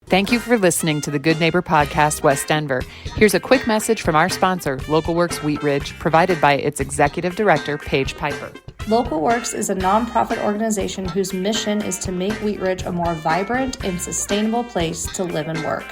Thank you for listening to the Good Neighbor Podcast, West Denver. Here's a quick message from our sponsor, Local Works Wheat Ridge, provided by its Executive Director, Paige Piper. Local Works is a nonprofit organization whose mission is to make Wheat Ridge a more vibrant and sustainable place to live and work.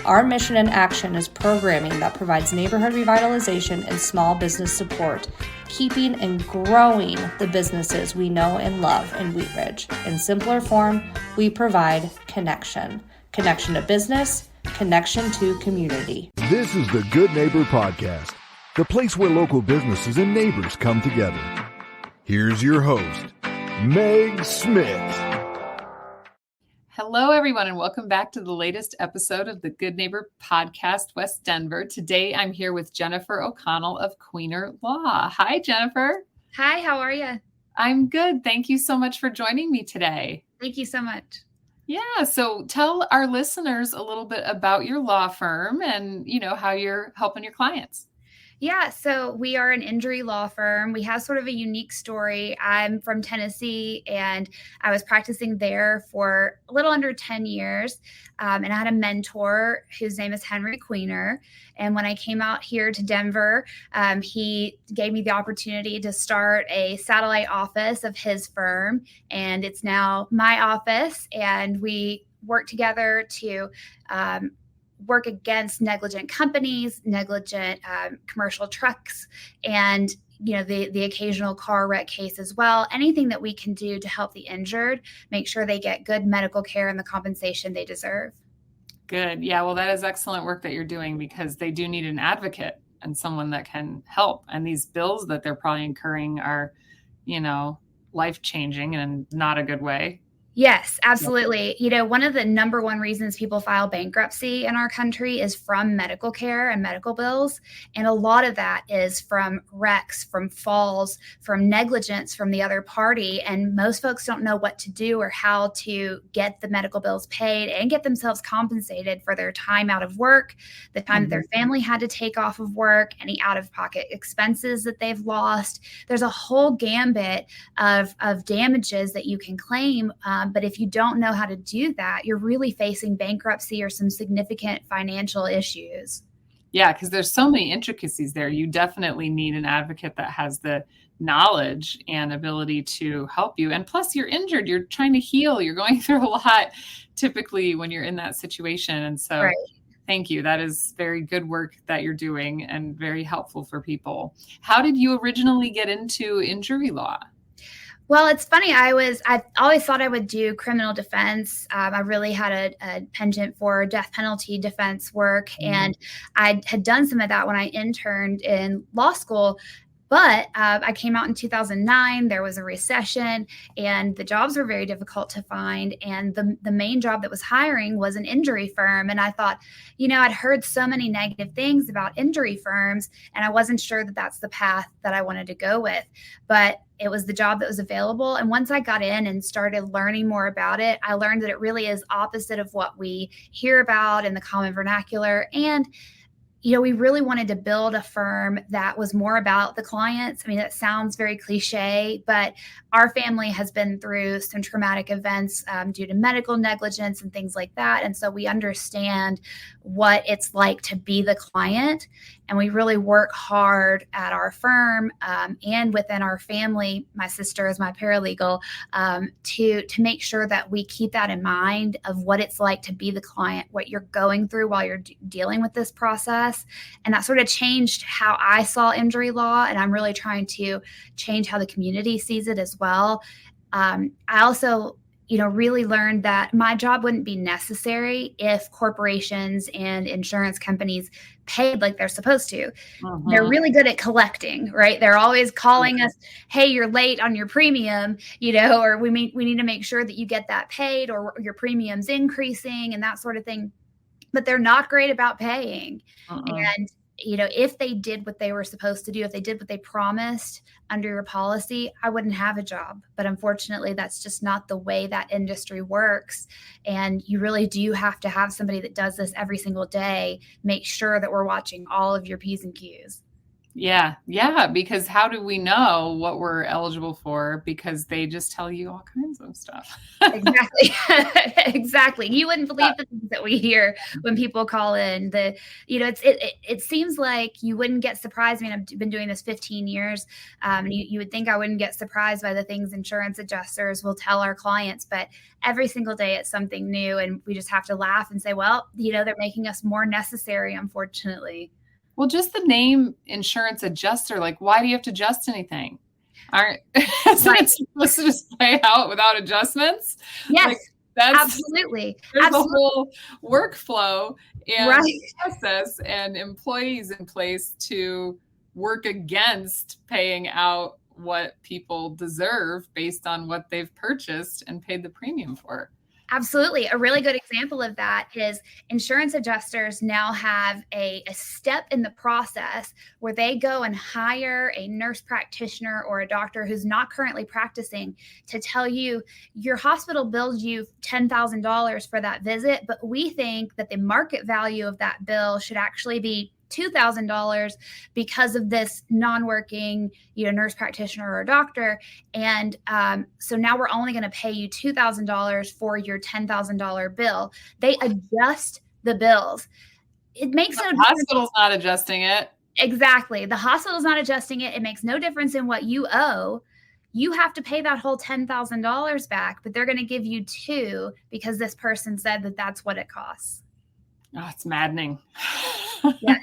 Our mission and action is programming that provides neighborhood revitalization and small business support, keeping and growing the businesses we know and love in Wheat Ridge. In simpler form, we provide connection. Connection to business, connection to community. This is the Good Neighbor Podcast, the place where local businesses and neighbors come together. Here's your host, Meg Smith. Hello, everyone, and welcome back to the latest episode of the Good Neighbor Podcast, West Denver. Today, I'm here with Jennifer O'Connell of Queener Law. Hi, Jennifer. Hi, how are you? I'm good. Thank you so much for joining me today. Thank you so much. Yeah, so tell our listeners a little bit about your law firm and, how you're helping your clients. Yeah, so we are an injury law firm. We have sort of a unique story. I'm from Tennessee, and I was practicing there for a little under 10 years. And I had a mentor whose name is Henry Queener. And when I came out here to Denver, he gave me the opportunity to start a satellite office of his firm. And it's now my office. And we work together to work against negligent companies, negligent commercial trucks, and the occasional car wreck case as well. Anything that we can do to help the injured, make sure they get good medical care and the compensation they deserve. Good. Yeah, well, that is excellent work that you're doing because they do need an advocate and someone that can help. And these bills that they're probably incurring are, life-changing and not a good way. Yes, absolutely. One of the number one reasons people file bankruptcy in our country is from medical care and medical bills. And a lot of that is from wrecks, from falls, from negligence from the other party. And most folks don't know what to do or how to get the medical bills paid and get themselves compensated for their time out of work, the time that their family had to take off of work, any out-of-pocket expenses that they've lost. There's a whole gambit of damages that you can claim. But if you don't know how to do that, you're really facing bankruptcy or some significant financial issues. Yeah, because there's so many intricacies there. You definitely need an advocate that has the knowledge and ability to help you. And plus, you're injured. You're trying to heal. You're going through a lot typically when you're in that situation. And so Right. Thank you. That is very good work that you're doing and very helpful for people. How did you originally get into injury law? Well, it's funny. I always thought I would do criminal defense. I really had a penchant for death penalty defense work. And I had done some of that when I interned in law school. But I came out in 2009, there was a recession, and the jobs were very difficult to find. And the main job that was hiring was an injury firm. And I thought, I'd heard so many negative things about injury firms, and I wasn't sure that that's the path that I wanted to go with. But it was the job that was available. And once I got in and started learning more about it, I learned that it really is opposite of what we hear about in the common vernacular. And we really wanted to build a firm that was more about the clients. I mean, that sounds very cliche, but our family has been through some traumatic events due to medical negligence and things like that. And so we understand what it's like to be the client. And we really work hard at our firm and within our family, my sister is my paralegal, to make sure that we keep that in mind of what it's like to be the client, what you're going through while you're dealing with this process. And that sort of changed how I saw injury law. And I'm really trying to change how the community sees it as well. I also really learned that my job wouldn't be necessary if corporations and insurance companies paid like they're supposed to. They're really good at collecting, right? They're always calling us, hey, you're late on your premium, or we need to make sure that you get that paid, or your premium's increasing and that sort of thing. But they're not great about paying. And if they did what they were supposed to do, if they did what they promised under your policy, I wouldn't have a job. But unfortunately, that's just not the way that industry works. And you really do have to have somebody that does this every single day, make sure that we're watching all of your P's and Q's. Yeah. Yeah. Because how do we know what we're eligible for? Because they just tell you all kinds of stuff. Exactly. Exactly. You wouldn't believe the things that we hear when people call in. It seems like you wouldn't get surprised. I mean, I've been doing this 15 years. You would think I wouldn't get surprised by the things insurance adjusters will tell our clients, but every single day it's something new, and we just have to laugh and say, well, they're making us more necessary, unfortunately. Well, just the name insurance adjuster, like, why do you have to adjust anything? Isn't it supposed to just play out without adjustments? Yes, like, that's absolutely. There's Absolutely. a whole workflow and Right. process and employees in place to work against paying out what people deserve based on what they've purchased and paid the premium for. Absolutely. A really good example of that is insurance adjusters now have a step in the process where they go and hire a nurse practitioner or a doctor who's not currently practicing to tell you your hospital billed you $10,000 for that visit, but we think that the market value of that bill should actually be $2,000 because of this non-working, nurse practitioner or doctor. And so now we're only going to pay you $2,000 for your $10,000 bill. They adjust the bills. It makes no difference. The hospital's not adjusting it. Exactly. The hospital's not adjusting it. It makes no difference in what you owe. You have to pay that whole $10,000 back, but they're going to give you $2,000 because this person said that that's what it costs. Oh, it's maddening. Yes.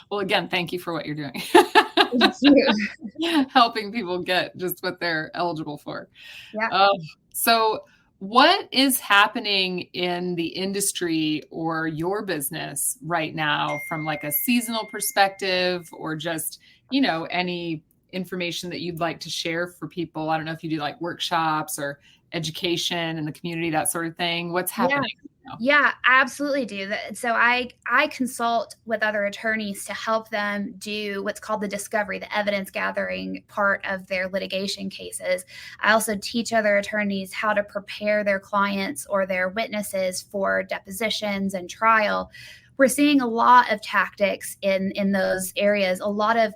Well, again, thank you for what you're doing. Thank you. Helping people get just what they're eligible for. Yeah. So what is happening in the industry or your business right now from like a seasonal perspective, or just, any information that you'd like to share for people? I don't know if you do like workshops or education in the community, that sort of thing. What's happening? Yeah, I absolutely do. So I consult with other attorneys to help them do what's called the discovery, the evidence gathering part of their litigation cases. I also teach other attorneys how to prepare their clients or their witnesses for depositions and trial. We're seeing a lot of tactics in those areas, a lot of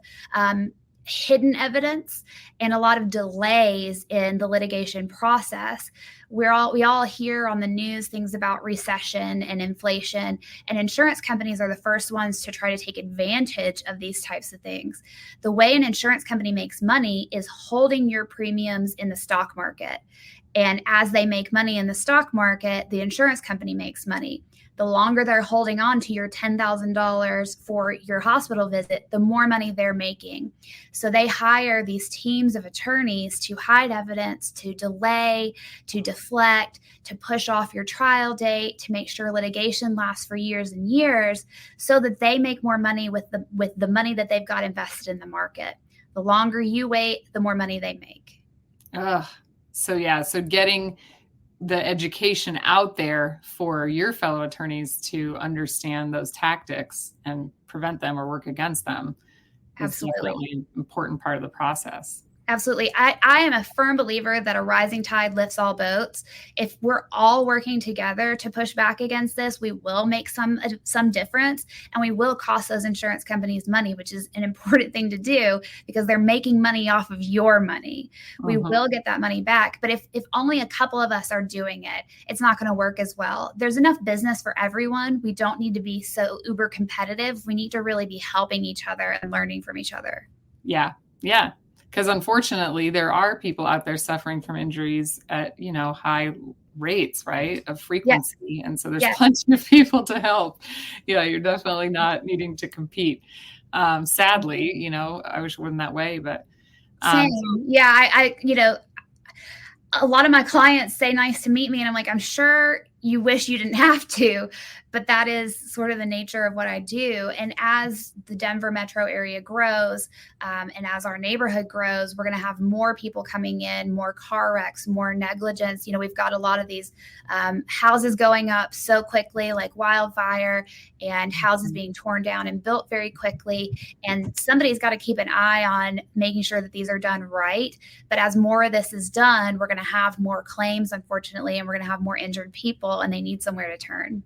hidden evidence and a lot of delays in the litigation process. We all hear on the news things about recession and inflation, and insurance companies are the first ones to try to take advantage of these types of things. The way an insurance company makes money is holding your premiums in the stock market. And as they make money in the stock market, the insurance company makes money. The longer they're holding on to your $10,000 for your hospital visit, the more money they're making. So they hire these teams of attorneys to hide evidence, to delay, to deflect, to push off your trial date, to make sure litigation lasts for years and years, so that they make more money with the money that they've got invested in the market. The longer you wait, the more money they make. So getting the education out there for your fellow attorneys to understand those tactics and prevent them or work against them is definitely an important part of the process. Absolutely. I am a firm believer that a rising tide lifts all boats. If we're all working together to push back against this, we will make some difference, and we will cost those insurance companies money, which is an important thing to do because they're making money off of your money. We will get that money back. But if only a couple of us are doing it, it's not going to work as well. There's enough business for everyone. We don't need to be so uber competitive. We need to really be helping each other and learning from each other. Yeah. Yeah. Because unfortunately, there are people out there suffering from injuries at, high rates, right, of frequency. Yes. And so there's plenty of people to help. Yeah, you're definitely not needing to compete. Sadly, I wish it wasn't that way, but. Same. Yeah, I a lot of my clients say nice to meet me, and I'm like, I'm sure you wish you didn't have to, but that is sort of the nature of what I do. And as the Denver metro area grows, and as our neighborhood grows, we're going to have more people coming in, more car wrecks, more negligence. We've got a lot of these houses going up so quickly, like wildfire, and houses being torn down and built very quickly. And somebody's got to keep an eye on making sure that these are done right. But as more of this is done, we're going to have more claims, unfortunately, and we're going to have more injured people, and they need somewhere to turn.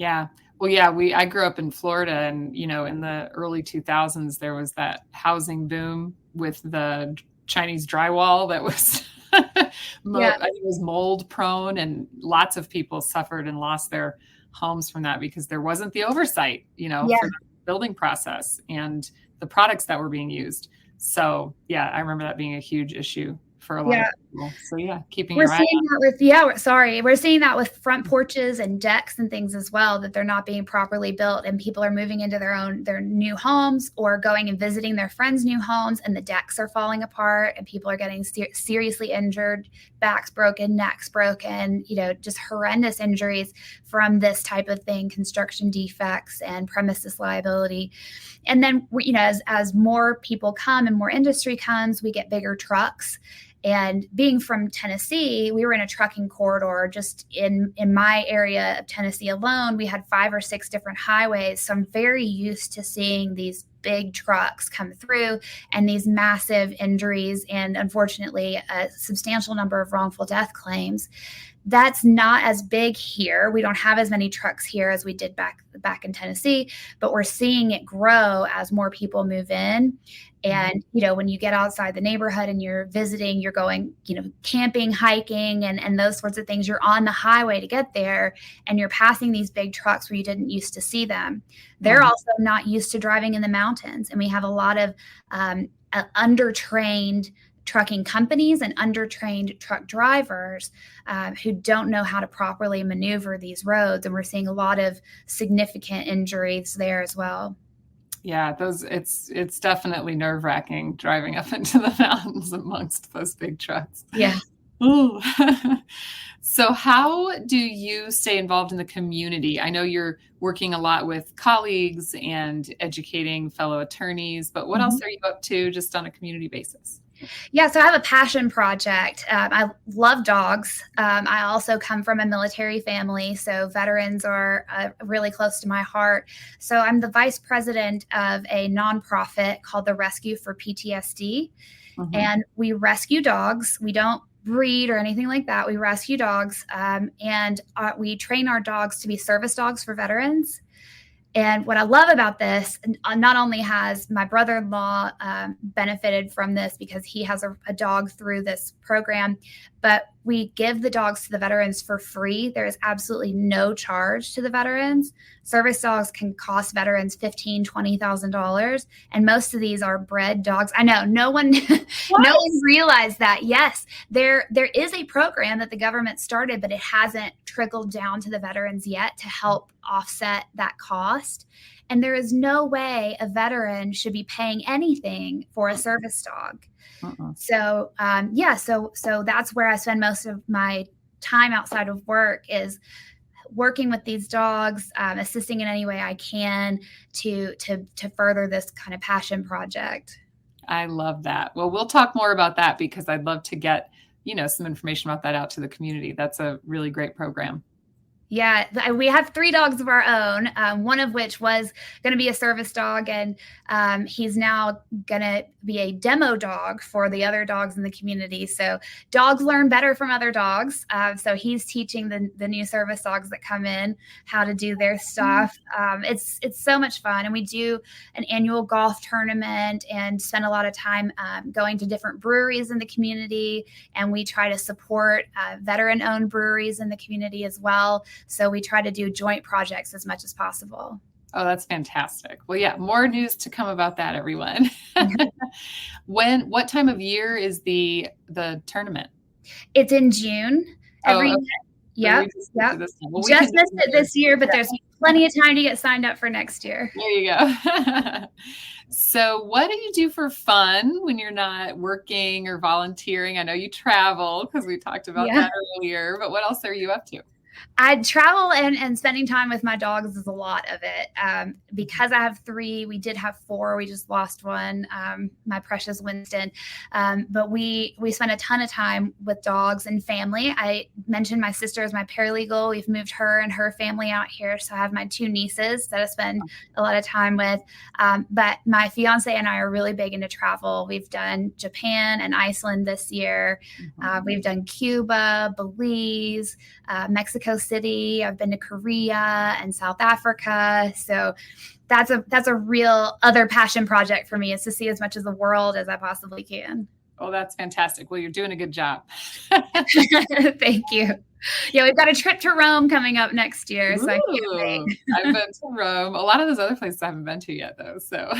Yeah. Well, yeah, I grew up in Florida, and, in the early 2000s, there was that housing boom with the Chinese drywall that was, I Yeah. think it was mold prone, and lots of people suffered and lost their homes from that because there wasn't the oversight, Yeah. for the building process and the products that were being used. So yeah, I remember that being a huge issue for a lot of people. So yeah, keeping We're your eye seeing that we're seeing that with front porches and decks and things as well, that they're not being properly built, and people are moving into their new homes or going and visiting their friends' new homes, and the decks are falling apart, and people are getting seriously injured, backs broken, necks broken, just horrendous injuries from this type of thing, construction defects and premises liability. And then, as more people come and more industry comes, we get bigger trucks. And being from Tennessee, we were in a trucking corridor. Just in my area of Tennessee alone, we had 5 or 6 different highways. So I'm very used to seeing these big trucks come through and these massive injuries, and unfortunately, a substantial number of wrongful death claims. That's not as big here. We don't have as many trucks here as we did back in Tennessee, but we're seeing it grow as more people move in. And, when you get outside the neighborhood and you're visiting, you're going, camping, hiking, and those sorts of things, you're on the highway to get there, and you're passing these big trucks where you didn't used to see them. They're also not used to driving in the mountains. And we have a lot of undertrained trucking companies and undertrained truck drivers who don't know how to properly maneuver these roads. And we're seeing a lot of significant injuries there as well. Yeah, it's definitely nerve-wracking driving up into the mountains amongst those big trucks. Yeah. Ooh. So how do you stay involved in the community? I know you're working a lot with colleagues and educating fellow attorneys, but what else are you up to just on a community basis? Yeah, so I have a passion project. I love dogs. I also come from a military family, so veterans are really close to my heart. So I'm the vice president of a nonprofit called the Rescue for PTSD, and we rescue dogs. We don't breed or anything like that. We rescue dogs, and we train our dogs to be service dogs for veterans. And what I love about this, not only has my brother-in-law benefited from this because he has a dog through this program, but we give the dogs to the veterans for free. There is absolutely no charge to the veterans. Service dogs can cost veterans $15,000, $20,000, and most of these are bred dogs. I know no one realized that. Yes, there is a program that the government started, but it hasn't trickled down to the veterans yet to help offset that cost. And there is no way a veteran should be paying anything for a service dog. So, so that's where I spend most of my time outside of work, is working with these dogs, assisting in any way I can to further this kind of passion project. I love that. Well, we'll talk more about that because I'd love to get, some information about that out to the community. That's a really great program. Yeah, we have 3 dogs of our own, one of which was going to be a service dog, and he's now going to be a demo dog for the other dogs in the community. So dogs learn better from other dogs. So he's teaching the new service dogs that come in how to do their stuff. It's so much fun. And we do an annual golf tournament and spend a lot of time going to different breweries in the community. And we try to support veteran-owned breweries in the community as well. So we try to do joint projects as much as possible. Oh, that's fantastic. Well, yeah, more news to come about that, everyone. What time of year is the tournament? It's in June. Okay. Yep. Well, just missed it this year, but there's plenty of time to get signed up for next year. There you go. So what do you do for fun when you're not working or volunteering? I know you travel because we talked about that earlier, but what else are you up to? I travel and spending time with my dogs is a lot of it. Because I have 3, we did have 4. We just lost one, my precious Winston. But we spend a ton of time with dogs and family. I mentioned my sister is my paralegal. We've moved her and her family out here. So I have my 2 nieces that I spend a lot of time with. But my fiance and I are really big into travel. We've done Japan and Iceland this year. We've done Cuba, Belize, Mexico Mexico City. I've been to Korea and South Africa. So that's a real other passion project for me, is to see as much of the world as I possibly can. Oh, that's fantastic. Well, you're doing a good job. Thank you. Yeah, we've got a trip to Rome coming up next year. So I can't wait. I've been to Rome. A lot of those other places I haven't been to yet, though. So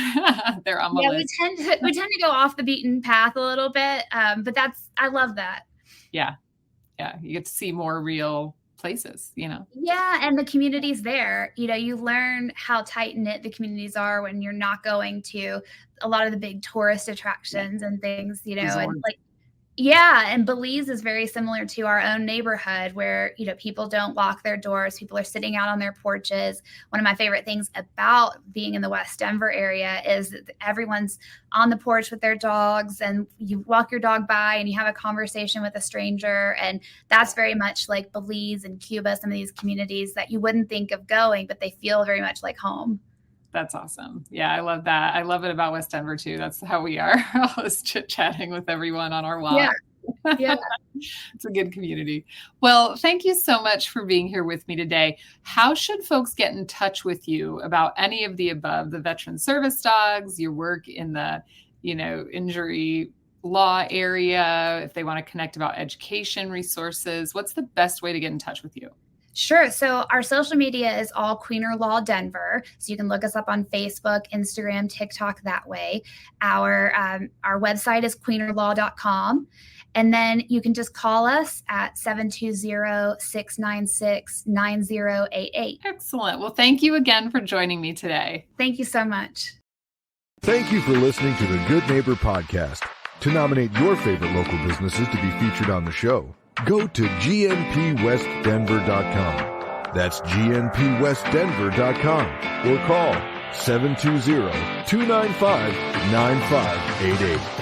they're on my list. We tend to go off the beaten path a little bit. But I love that. Yeah. Yeah. You get to see more real places, you know? Yeah. And the communities there, you know, you learn how tight knit the communities are when you're not going to a lot of the big tourist attractions and things, you know, and like, yeah. And Belize is very similar to our own neighborhood where, you know, people don't lock their doors. People are sitting out on their porches. One of my favorite things about being in the West Denver area is that everyone's on the porch with their dogs, and you walk your dog by and you have a conversation with a stranger. And that's very much like Belize and Cuba, some of these communities that you wouldn't think of going, but they feel very much like home. That's awesome. Yeah, I love that. I love it about West Denver too. That's how we are. Always chit-chatting with everyone on our walk. Yeah. It's a good community. Well, thank you so much for being here with me today. How should folks get in touch with you about any of the above, the veteran service dogs, your work in the, you know, injury law area, if they want to connect about education resources? What's the best way to get in touch with you? Sure. So our social media is all Queener Law Denver. So you can look us up on Facebook, Instagram, TikTok that way. Our website is queenerlaw.com. And then you can just call us at 720-696-9088. Excellent. Well, thank you again for joining me today. Thank you so much. Thank you for listening to the Good Neighbor Podcast. To nominate your favorite local businesses to be featured on the show, go to gnpwestdenver.com. That's gnpwestdenver.com or call 720-295-9588.